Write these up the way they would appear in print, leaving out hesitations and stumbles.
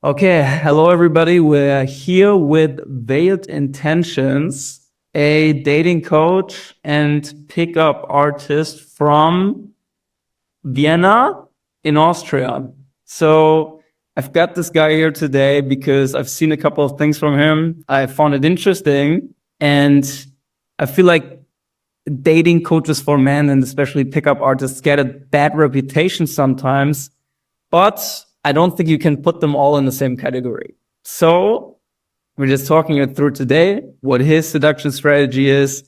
Okay, hello everybody. We're here with Veiled Intentions, a dating coach and pickup artist from Vienna in Austria. So I've got this guy here today because I've seen a couple of things from him. I found it interesting, and I feel like dating coaches for men and especially pickup artists get a bad reputation sometimes, but I don't think you can put them all in the same category. So we're just talking it through today, what his seduction strategy is,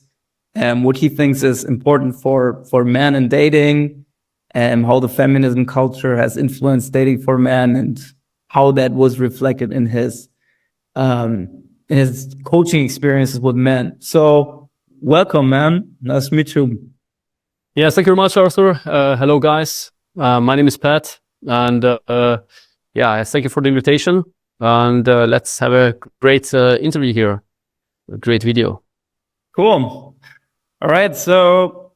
and what he thinks is important for men in dating, and how the feminism culture has influenced dating for men, and how that was reflected in his coaching experiences with men. So welcome, man. Nice to meet you. Yes, thank you very much, Arthur. Hello, guys. My name is Pat, and yeah, thank you for the invitation. And let's have a great interview here, a great video. Cool. All right, so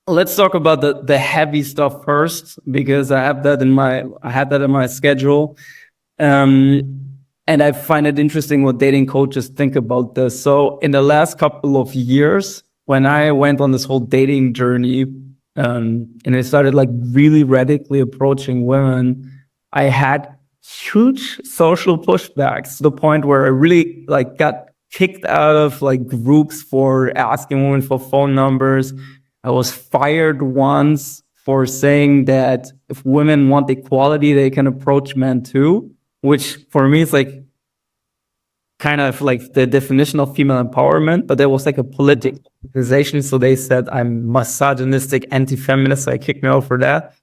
let's talk about the heavy stuff first, because I had that in my schedule, and I find it interesting what dating coaches think about this. So in the last couple of years, when I went on this whole dating journey, and I started like really radically approaching women, I had huge social pushbacks to the point where I really like got kicked out of like groups for asking women for phone numbers. I was fired once for saying that if women want equality, they can approach men too, which for me is like kind of like the definition of female empowerment, but there was like a political organization. So they said I'm misogynistic, anti-feminist. So I kicked me out for that.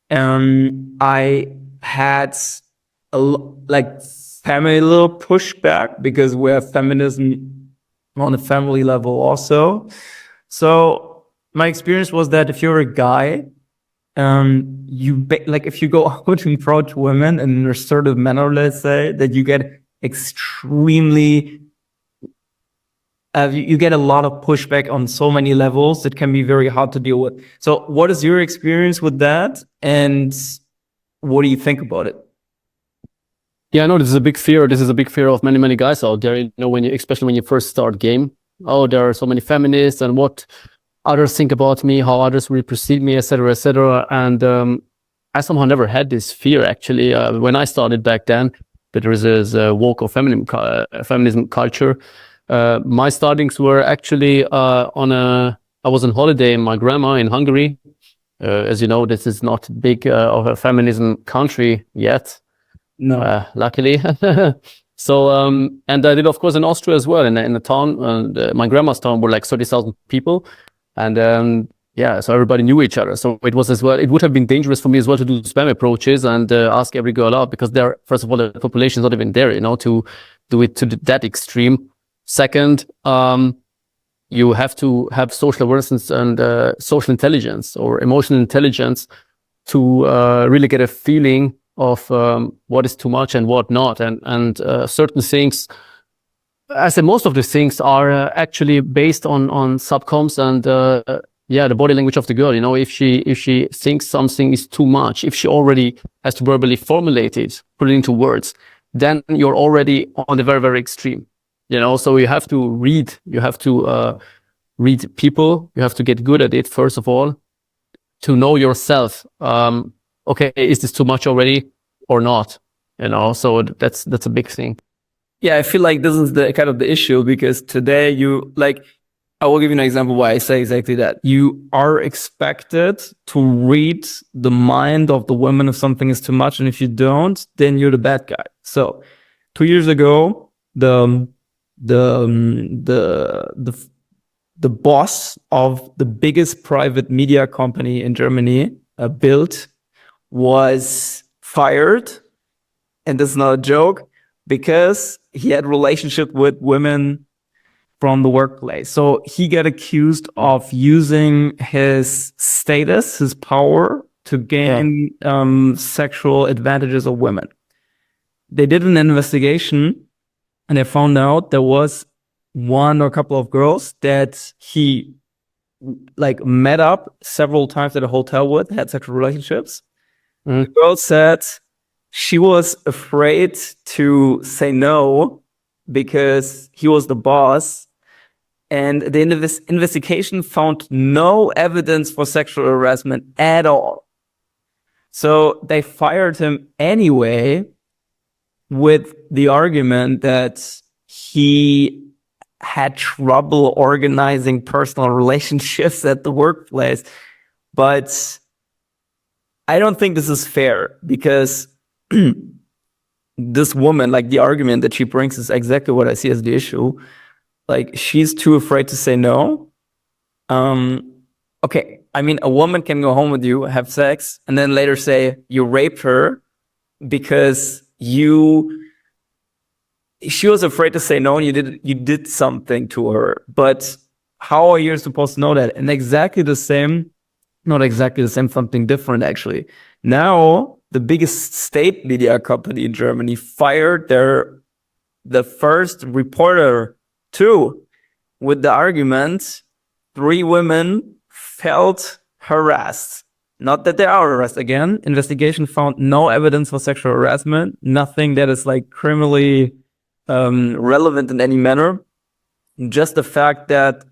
I had like family little pushback because we have feminism on a family level also. So my experience was that if you're a guy, like if you go out and approach women in an assertive manner, let's say, that you get extremely you get a lot of pushback on so many levels that can be very hard to deal with. So what is your experience with that, and what do you think about it? Yeah, no, this is a big fear. This is a big fear of many guys out there. You know, especially when you first start game. Oh, there are so many feminists, and what others think about me, how others will perceive me, etc., etc. And I somehow never had this fear actually when I started back then. That there is a woke or feminism culture. My startings were actually I was on holiday in my grandma in Hungary. As you know, this is not big of a feminism country yet. No. Luckily. So, and I did, of course, in Austria as well, in a town, my grandma's town were like 30,000 people. And yeah, so everybody knew each other. So it was as well, it would have been dangerous for me as well to do spam approaches and ask every girl out, because there, first of all, the population is not even there, you know, to do it to that extreme. Second, you have to have social awareness and social intelligence or emotional intelligence to really get a feeling of what is too much and what not. And certain things, I said, most of the things are actually based on subcoms and yeah, the body language of the girl. You know, if she thinks something is too much, if she already has to verbally formulate it, put it into words, then you're already on the very extreme. You know, so you have to read. You have to read people. You have to get good at it first of all, to know yourself. Okay, is this too much already or not? You know, so that's a big thing. Yeah, I feel like this is the kind of the issue, because today you like, I will give you an example why I say exactly that. You are expected to read the mind of the woman if something is too much, and if you don't, then you're the bad guy. So 2 years ago, the boss of the biggest private media company in Germany, Bild, was fired, and this is not a joke, because he had a relationship with women from the workplace. So he got accused of using his status, his power, to gain sexual advantages of women. They did an investigation, and they found out there was one or a couple of girls that he like met up several times at a hotel with, had sexual relationships. The girl said she was afraid to say no because he was the boss. And the investigation found no evidence for sexual harassment at all. So they fired him anyway with the argument that he had trouble organizing personal relationships at the workplace. But I don't think this is fair, because this woman, like, the argument that she brings is exactly what I see as the issue. Like, she's too afraid to say no. Okay, I mean, a woman can go home with you, have sex, and then later say you raped her because she was afraid to say no, and you did something to her. But how are you supposed to know that? And exactly the same, not exactly the same, something different actually. Now, the biggest state media company in Germany fired the first reporter too, with the argument 3 women felt harassed. Not that they are harassed. Again, investigation found no evidence for sexual harassment, nothing that is like criminally relevant in any manner. Just the fact that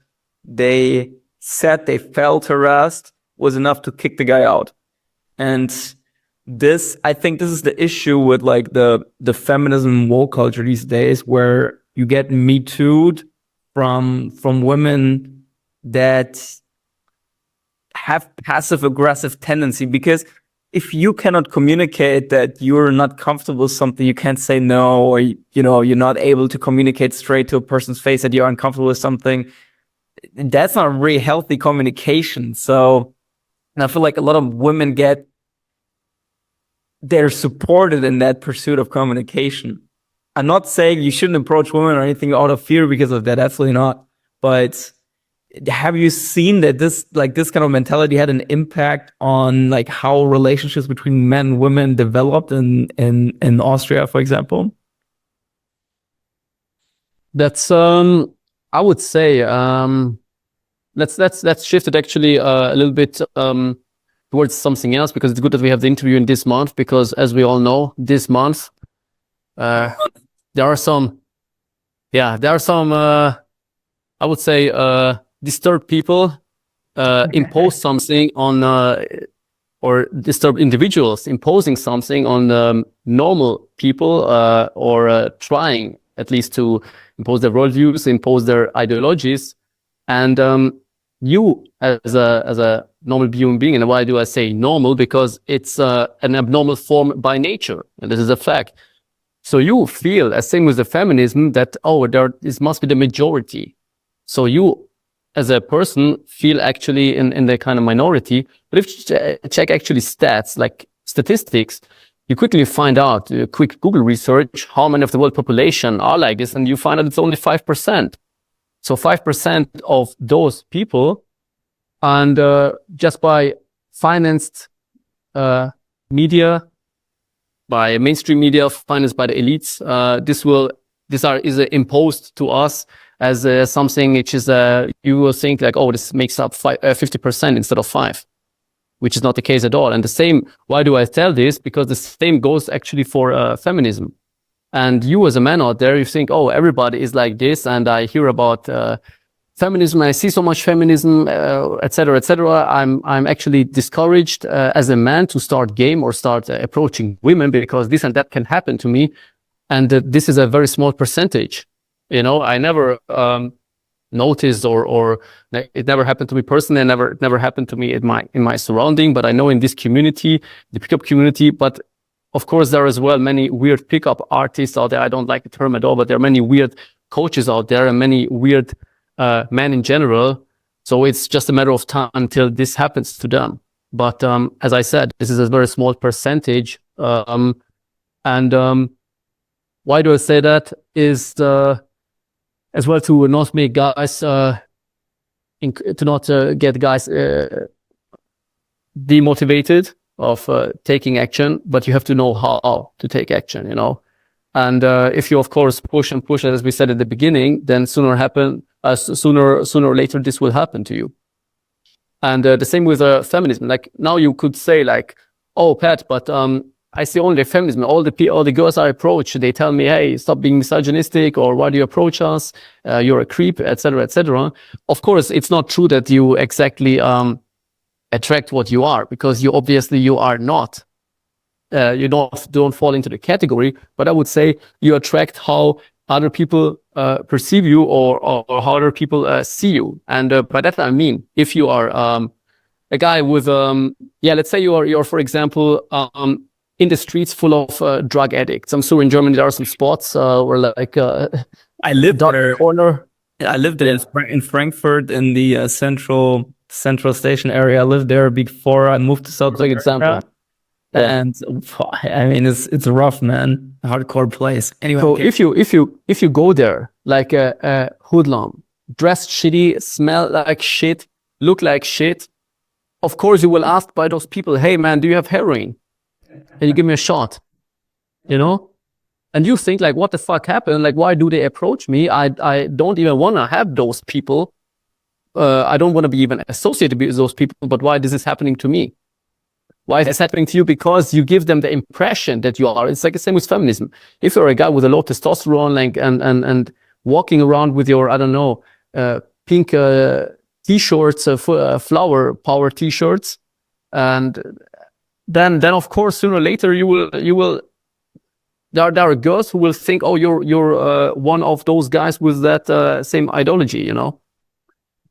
they said they felt harassed was enough to kick the guy out. And I think this is the issue with like the feminism woke culture these days, where you get Me Too'd from women that have passive aggressive tendency. Because if you cannot communicate that you're not comfortable with something, you can't say no, or you're not able to communicate straight to a person's face that you're uncomfortable with something, that's not really healthy communication. So, and I feel like a lot of women they're supported in that pursuit of communication. I'm not saying you shouldn't approach women or anything out of fear because of that. Absolutely not. But have you seen that this kind of mentality had an impact on like how relationships between men and women developed in Austria, for example? That's I would say let's shift it actually a little bit towards something else, because it's good that we have the interview in this month, because as we all know, this month there are some I would say disturbed people impose something on or disturbed individuals imposing something on normal people, or trying at least to impose their worldviews, impose their ideologies. And you as a normal human being, and why do I say normal? Because it's an abnormal form by nature, and this is a fact. So you feel, as same with the feminism, that this must be the majority. So you, as a person, feel actually in the kind of minority. But if you check actually stats, like statistics, you quickly find out, a quick Google research, how many of the world population are like this, and you find out it's only 5%. So 5% of those people, and just by financed media, by mainstream media, financed by the elites, is imposed to us as something which is you will think like, oh, this makes up 50% instead of 5%, which is not the case at all. And the same, why do I tell this? Because the same goes actually for feminism. And you as a man out there, you think, oh, everybody is like this, and I hear about feminism, I see so much feminism, etc., etc. I'm actually discouraged as a man to start game or start approaching women, because this and that can happen to me, and this is a very small percentage. I never noticed, or it never happened to me personally. It never happened to me in my surrounding. But I know in this community, the pickup community, but of course there are as well many weird pickup artists out there. I don't like the term at all, but there are many weird coaches out there and many weird men in general. So it's just a matter of time until this happens to them. But as I said, this is a very small percentage. And why do I say that? Is as well to not make guys to not get guys demotivated of taking action, but you have to know how to take action, And if you, of course, push and push, as we said at the beginning, then sooner or later this will happen to you. And the same with feminism. Like now you could say like, oh, Pat, but I see only feminism. All the girls I approach, they tell me, "Hey, stop being misogynistic," or "Why do you approach us? You're a creep," etc., etc. Of course, it's not true that you exactly attract what you are, because you obviously are not. You don't fall into the category. But I would say you attract how other people perceive you, or how other people see you. And by that I mean, if you are a guy with let's say you're for example in the streets full of drug addicts. I'm sure in Germany there are some spots where like I lived there. corner. I lived in Frankfurt in the central station area. I lived there before I moved to South Like example. America. And I mean, it's rough, man. Hardcore place. Anyway, So okay. if you go there like a hoodlum, dressed shitty, smell like shit, look like shit, of course you will ask by those people, "Hey man, do you have heroin? Can you give me a shot?" You know? And you think like, what the fuck happened? Like, why do they approach me? I don't even want to have those people. I don't want to be even associated with those people, but why this is happening to me? Why is this happening to you? Because you give them the impression that you are. It's like the same with feminism. If you're a guy with a low testosterone, like, and walking around with your, I don't know, pink t-shirts, flower power t-shirts, and then of course sooner or later you will. There are girls who will think, "Oh, you're one of those guys with that same ideology," you know.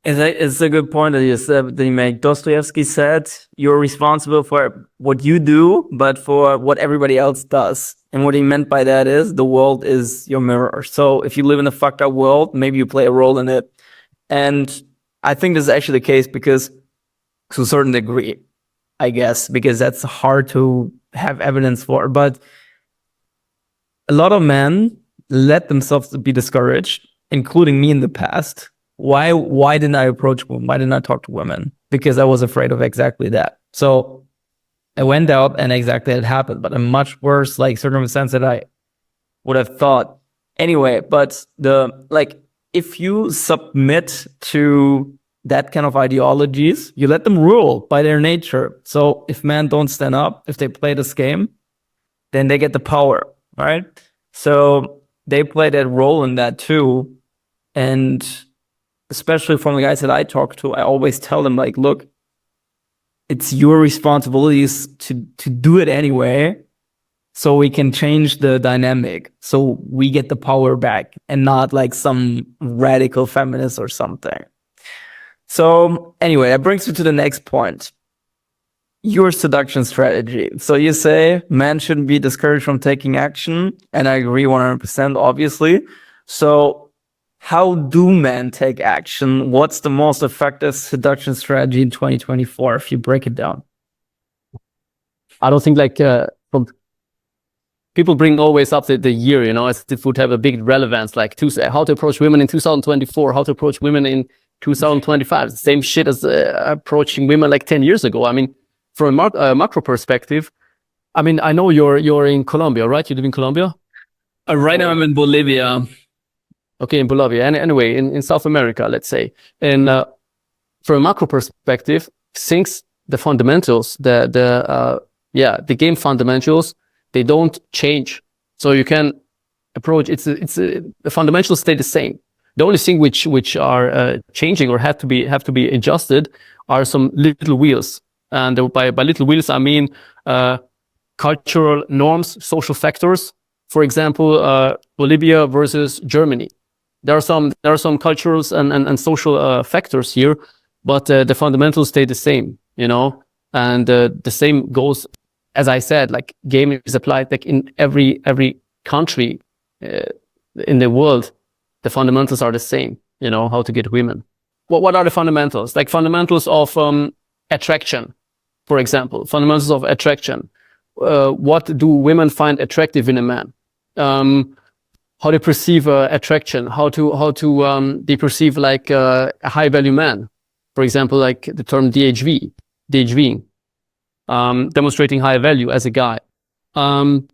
It's a good point that you make. Dostoevsky said, "You're responsible for what you do, but for what everybody else does." And what he meant by that is the world is your mirror. So if you live in a fucked up world, maybe you play a role in it. And I think this is actually the case because, to a certain degree, I guess, because that's hard to have evidence for. But a lot of men let themselves be discouraged, including me in the past. Why didn't I approach women? Why didn't I talk to women? Because I was afraid of exactly that. So I went out and exactly it happened, but a much worse like circumstance that I would have thought. Anyway, but if you submit to that kind of ideologies, you let them rule by their nature. So if men don't stand up, if they play this game, then they get the power, right? So they play that role in that too. And especially from the guys that I talk to, I always tell them, like, look, it's your responsibilities to do it anyway, so we can change the dynamic, so we get the power back, and not like some radical feminist or something. So anyway, that brings me to the next point. Your seduction strategy. So you say men shouldn't be discouraged from taking action, and I agree 100%, obviously. So how do men take action? What's the most effective seduction strategy in 2024, if you break it down? I don't think like from people bring always up the year, you know, as if it would have a big relevance, like how to approach women in 2024, how to approach women in 2025. The same shit as approaching women like 10 years ago. I mean, from a macro perspective, I mean, I know you're in Colombia, right? You live in Colombia? Right now I'm in Bolivia. Okay, in Bolivia. And anyway, in South America, let's say. And from a macro perspective, since the fundamentals, the game fundamentals, they don't change. So you can approach, the fundamentals stay the same. The only thing which are changing or have to be adjusted are some little wheels. And by little wheels, I mean cultural norms, social factors. For example, Bolivia versus Germany. There are some cultural and social factors here, but the fundamentals stay the same, you know. And the same goes, as I said, like game is applied like in every country in the world. The fundamentals are the same, you know, how to get women. What are the fundamentals? Like fundamentals of attraction, for example. Fundamentals of attraction. What do women find attractive in a man? How they perceive attraction? How they perceive like a high value man? For example, like the term DHV, demonstrating high value as a guy. Then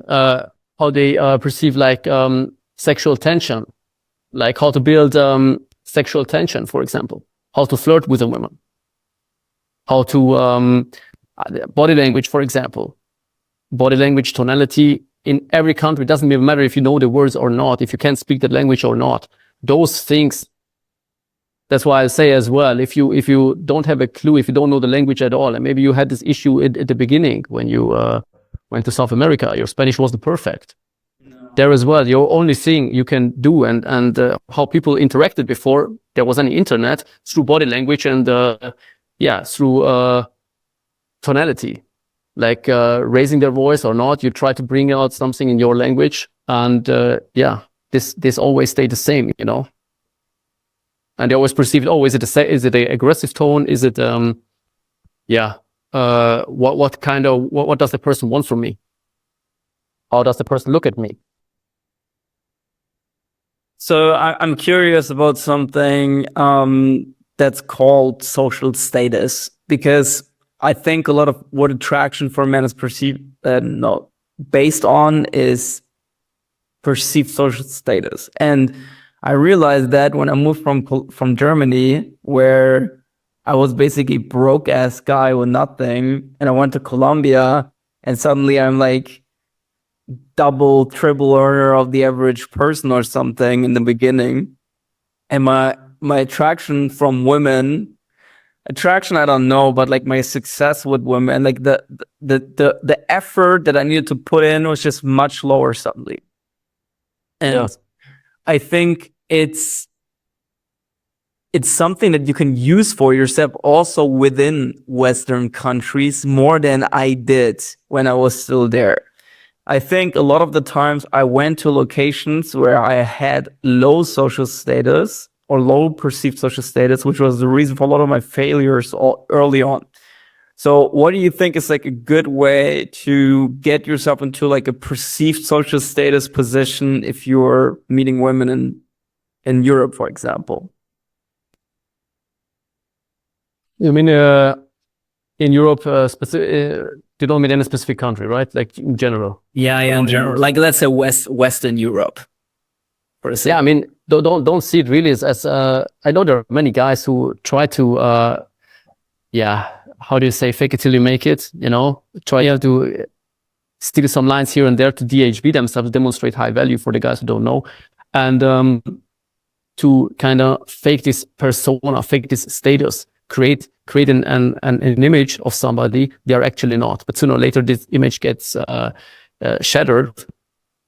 how they perceive like sexual tension, like how to build sexual tension, for example, how to flirt with a woman, how to body language, for example. body language, tonality in every country. It doesn't even matter if you know the words or not, if you can speak that language or not. Those things. That's why I say as well, if you don't have a clue, if you don't know the language at all, and maybe you had this issue at the beginning when you went to South America, your Spanish wasn't perfect. There as well, your only thing you can do and how people interacted before there was any internet, through body language and through tonality, like raising their voice or not. You try to bring out something in your language, and this always stayed the same, you know. And they always perceive it. Oh, is it an aggressive tone? Is it what does the person want from me? How does the person look at me? So I'm curious about something that's called social status, because I think a lot of what attraction for men is based on is perceived social status. And I realized that when I moved from Germany, where I was basically broke ass guy with nothing, and I went to Colombia, and suddenly I'm like double, triple earner of the average person or something in the beginning. And my attraction from women, I don't know, but like my success with women, like the effort that I needed to put in was just much lower suddenly. And I think it's something that you can use for yourself also within Western countries more than I did when I was still there. I think a lot of the times I went to locations where I had low social status or low perceived social status, which was the reason for a lot of my failures early on. So what do you think is like a good way to get yourself into like a perceived social status position if you're meeting women in Europe, for example? You mean in Europe, you don't mean any specific country, right? Like in general. Yeah, in general. Like let's say Western Europe. Yeah, I mean, don't see it really as I know there are many guys who try to how do you say, fake it till you make it, you know? Try to steal some lines here and there to DHB themselves, demonstrate high value for the guys who don't know, and to kind of fake this persona, fake this status, create an image of somebody they are actually not. But sooner or later, this image gets shattered,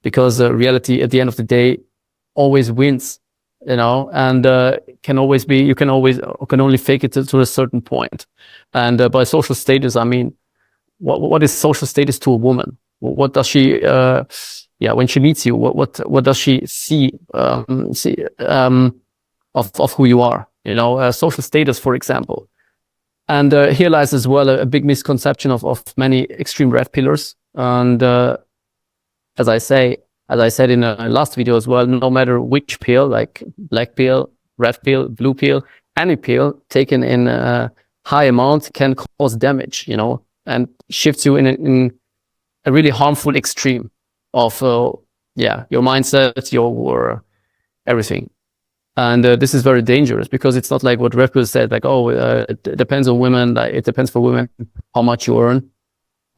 because reality at the end of the day always wins, you know, and you can only fake it to a certain point. And by social status, I mean, what is social status to a woman? What does she, when she meets you, what does she see of who you are? You know, social status, for example. And here lies as well a big misconception of many extreme red pillars. And as I said in a last video as well, no matter which pill, like black pill, red pill, blue pill, any pill taken in a high amount can cause damage, you know, and shifts you in a really harmful extreme of your mindset, your everything. And this is very dangerous, because it's not like what Red Pill said, like, it depends on women. Like, it depends for women how much you earn.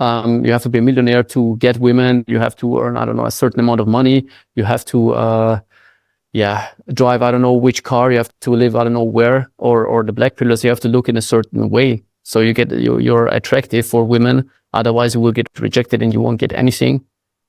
You have to be a millionaire to get women. You have to earn, I don't know, a certain amount of money. You have to, drive, I don't know which car. You have to live, I don't know where. Or the black pillars, you have to look in a certain way. So you're attractive for women. Otherwise, you will get rejected and you won't get anything.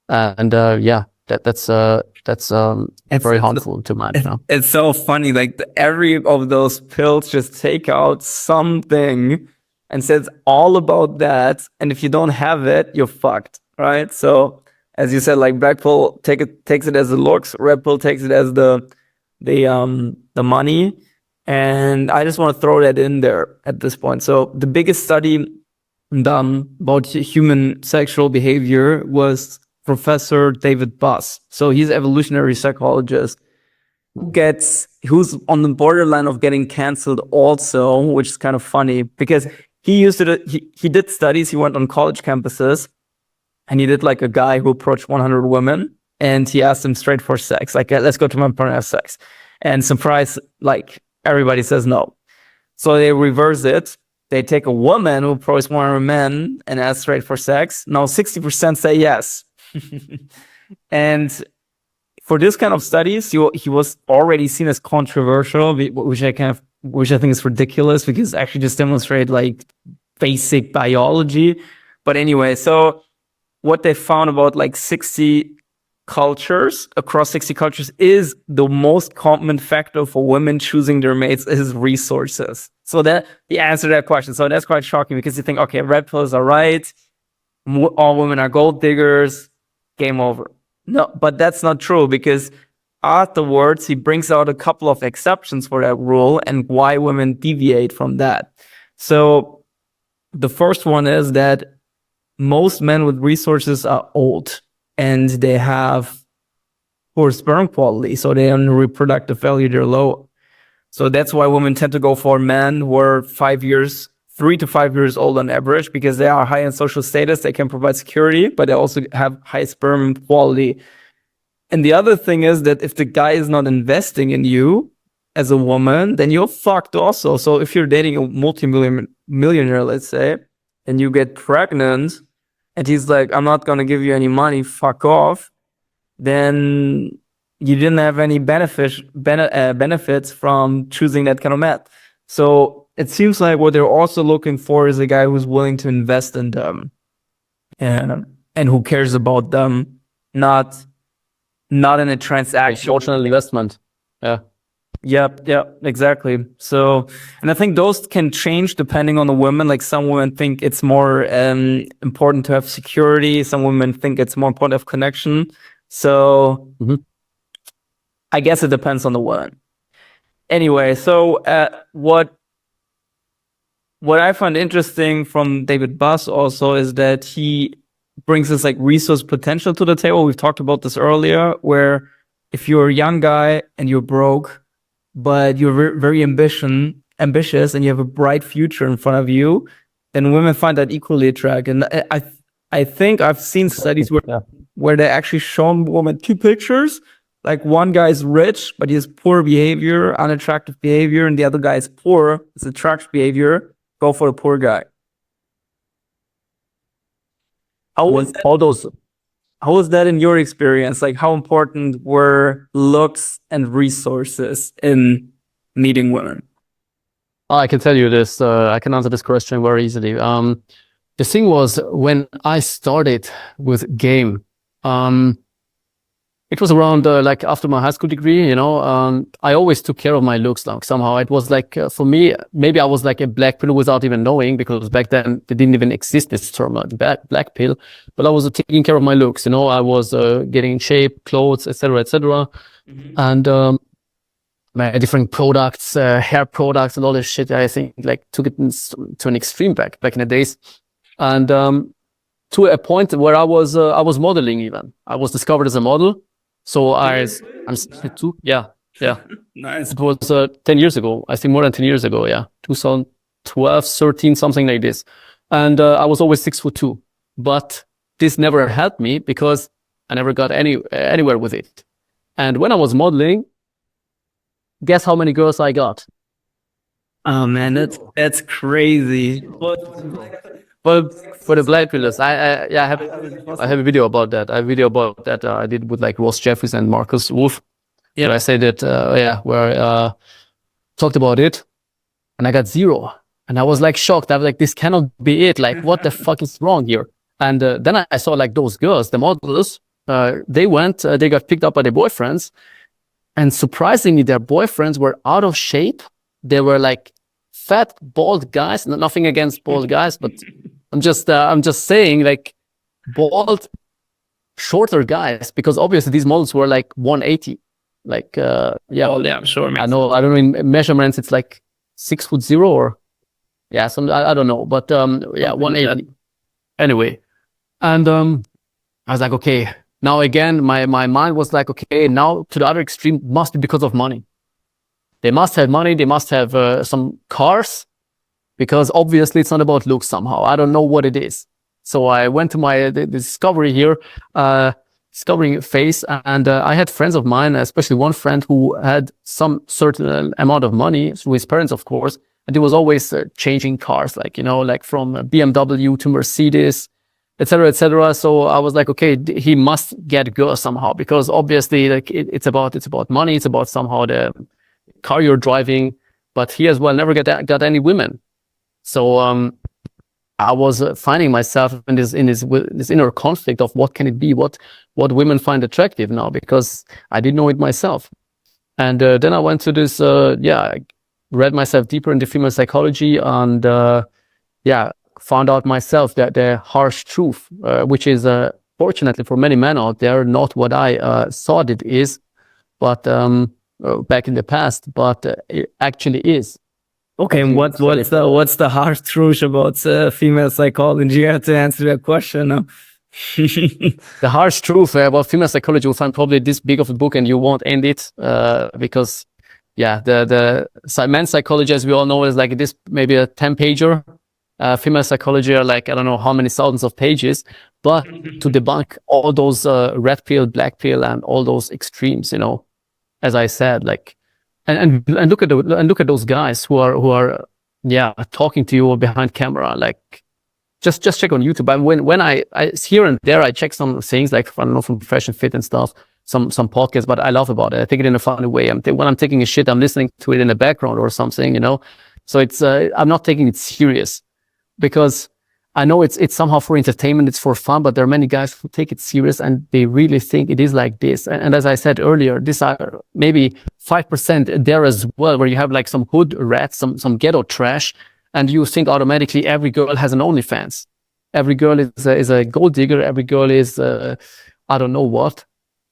That's very harmful to man. It's so funny. Like every of those pills just take out something and says all about that. And if you don't have it, you're fucked, right? So as you said, like black pill takes it as the looks, red pill takes it as the money. And I just want to throw that in there at this point. So the biggest study done about human sexual behavior was Professor David Buss. So he's an evolutionary psychologist who's on the borderline of getting canceled also, which is kind of funny, because he did studies. He went on college campuses and he did like a guy who approached 100 women and he asked them straight for sex. Like, let's go to my partner and have sex. And surprise, like everybody says no. So they reverse it. And they say, they take a woman who approaches one of men and asks straight for sex. Now 60% say yes. And for this kind of studies, he was already seen as controversial, which I think is ridiculous because actually just demonstrate like basic biology. But anyway, so what they found about like 60 cultures across 60 cultures is the most common factor for women choosing their mates is resources. So that the answer to that question. So that's quite shocking because you think, okay, red pills are right, all women are gold diggers, game over. No, but that's not true because afterwards he brings out a couple of exceptions for that rule and why women deviate from that. So the first one is that most men with resources are old and they have poor sperm quality, so their reproductive value, they're low. So that's why women tend to go for men who are 3 to 5 years old on average, because they are high in social status, they can provide security, but they also have high sperm quality. And the other thing is that if the guy is not investing in you as a woman, then you're fucked also. So if you're dating a multi-millionaire, let's say, and you get pregnant, and he's like, I'm not going to give you any money, fuck off, then you didn't have any benefits from choosing that kind of man. So it seems like what they're also looking for is a guy who's willing to invest in them and who cares about them, not in a transaction. Emotional investment. Yeah. Yep, exactly. So, and I think those can change depending on the women. Like some women think it's more important to have security. Some women think it's more important to have connection. So I guess it depends on the woman. Anyway, so what I find interesting from David Buss also is that he brings this like resource potential to the table. We've talked about this earlier, where if you're a young guy and you're broke, but you're very ambitious and you have a bright future in front of you, then women find that equally attractive. And I think I've seen studies where they actually shown women 2 pictures. Like one guy is rich, but he has poor behavior, unattractive behavior, and the other guy is poor, has attractive behavior. Go for the poor guy. How was that in your experience? Like, how important were looks and resources in meeting women? I can tell you this. I can answer this question very easily. The thing was, when I started with game, it was around like after my high school degree, I always took care of my looks. Like somehow it was like for me, maybe I was like a black pill without even knowing, because back then they didn't even exist this term, black pill. But I was taking care of my looks. I was getting in shape, clothes, etc., etc., and my different products, hair products, and all this shit. I think like took it to an extreme back in the days, and to a point where I was modeling. Even I was discovered as a model. So I'm 62. Yeah. Nice. It was 10 years ago. I think more than 10 years ago. Yeah, 2012, 13, something like this. And I was always 6'2", but this never helped me because I never got anywhere with it. And when I was modeling, guess how many girls I got? Oh man, that's crazy. But for the black pillars, I have a video about that. I have a video about that I did with like Ross Jeffries and Marcus Wolf. Yeah, I say that where I talked about it, and I got 0, and I was like shocked. I was like, this cannot be it. Like, what the fuck is wrong here? And then I saw like those girls, the models. They got picked up by their boyfriends, and surprisingly, their boyfriends were out of shape. They were like fat, bald guys. Nothing against bald guys, but I'm just saying like bald, shorter guys, because obviously these models were like 180. Like Oh yeah, I'm sure. I don't know in measurements it's like 6'0" or I don't know, but 180. Anyway, and I was like, okay, now again my mind was like, okay, now to the other extreme must be because of money. They must have money. They must have some cars, because obviously it's not about looks somehow. I don't know what it is. So I went to my discovery here, discovering phase, and I had friends of mine, especially one friend who had some certain amount of money through his parents, of course, and he was always changing cars, like, you know, like from BMW to Mercedes, etc., etc. So I was like, okay, he must get girls somehow, because obviously, like, it's about money, it's about somehow the car you're driving, but he as well never got any women. So I was finding myself in this inner conflict of what can it be, what women find attractive now, because I didn't know it myself. And then I went to this, I read myself deeper into female psychology, and found out myself that the harsh truth, which is fortunately for many men out there, not what I thought it is, but back in the past, but it actually is. Okay, and what's the harsh truth about female psychology? You have to answer that question now. The harsh truth about female psychology, you'll find probably this big of a book and you won't end it, because the men's psychology, as we all know, is like this, maybe a 10-pager. Female psychology are like, I don't know how many thousands of pages, but to debunk all those red pill, black pill, and all those extremes, you know, as I said, like, and look at those guys who are talking to you behind camera, like, just check on YouTube. And when I here and there I check some things, like, I don't know, from Fresh and Fit and stuff, some podcasts, but I laugh about it. I take it in a funny way. When I'm taking a shit, I'm listening to it in the background or something, you know. So it's I'm not taking it serious, because I know it's somehow for entertainment, it's for fun, but there are many guys who take it serious and they really think it is like this. And as I said earlier, these are maybe 5% there as well, where you have like some hood rats, some ghetto trash, and you think automatically every girl has an OnlyFans. Every girl is a gold digger. Every girl is I don't know what.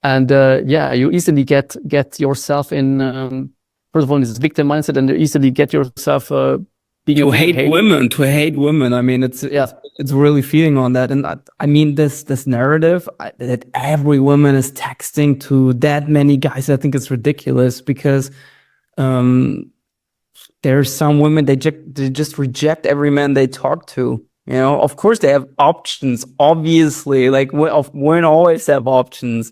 And you easily get yourself in, first of all, this victim mindset, and you easily get yourself to hate women. I mean, it's really feeding on that. And I mean, this narrative that every woman is texting to that many guys, I think it's ridiculous, because there's some women, they just reject every man they talk to. You know, of course they have options, obviously, like women always have options,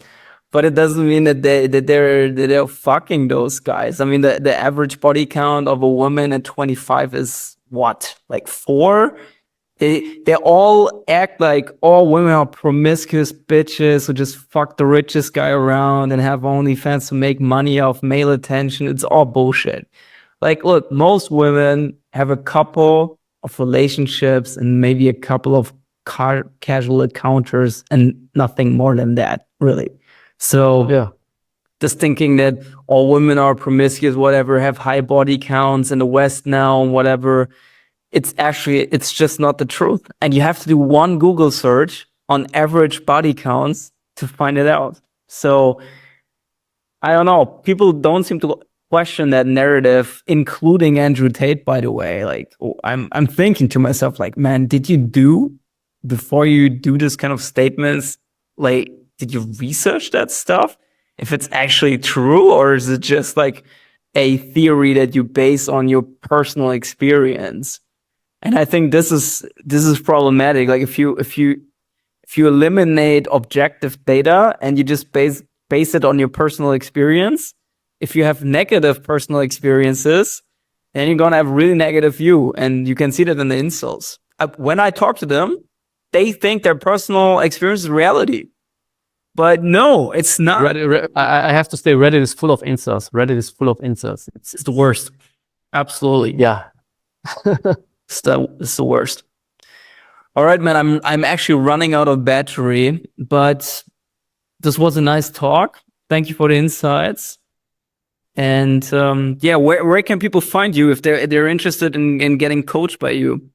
but it doesn't mean that they're fucking those guys. I mean, the average body count of a woman at 25 is what, like 4? They all act like all women are promiscuous bitches who just fuck the richest guy around and have OnlyFans to make money off male attention. It's all bullshit. Like, look, most women have a couple of relationships and maybe a couple of casual encounters and nothing more than that, really. So just thinking that all women are promiscuous, whatever, have high body counts in the West now, whatever, it's just not the truth. And you have to do one Google search on average body counts to find it out. So I don't know. People don't seem to question that narrative, including Andrew Tate, by the way. Like, I'm thinking to myself, like, man, before you do this kind of statements, like, did you research that stuff? If it's actually true, or is it just like a theory that you base on your personal experience? And I think this is problematic. Like, if you eliminate objective data and you just base it on your personal experience, if you have negative personal experiences, then you're gonna have a really negative view, and you can see that in the insults. When I talk to them, they think their personal experience is reality. But no, it's not. I have to say, Reddit is full of insults. It's the worst. Absolutely. Yeah. It's the worst. All right, man. I'm actually running out of battery, but this was a nice talk. Thank you for the insights. And where can people find you if they're interested in getting coached by you?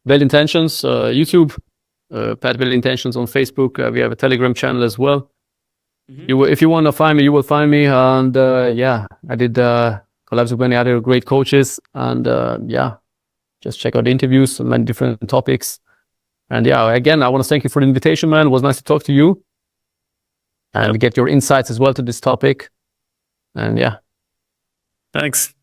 VeiledIntentions, YouTube. Pat VeiledIntentions on Facebook. We have a Telegram channel as well. If you want to find me, you will find me. And I did collabs with many other great coaches. And just check out the interviews on many different topics. And again, I want to thank you for the invitation, man. It was nice to talk to you and get your insights as well to this topic. And thanks.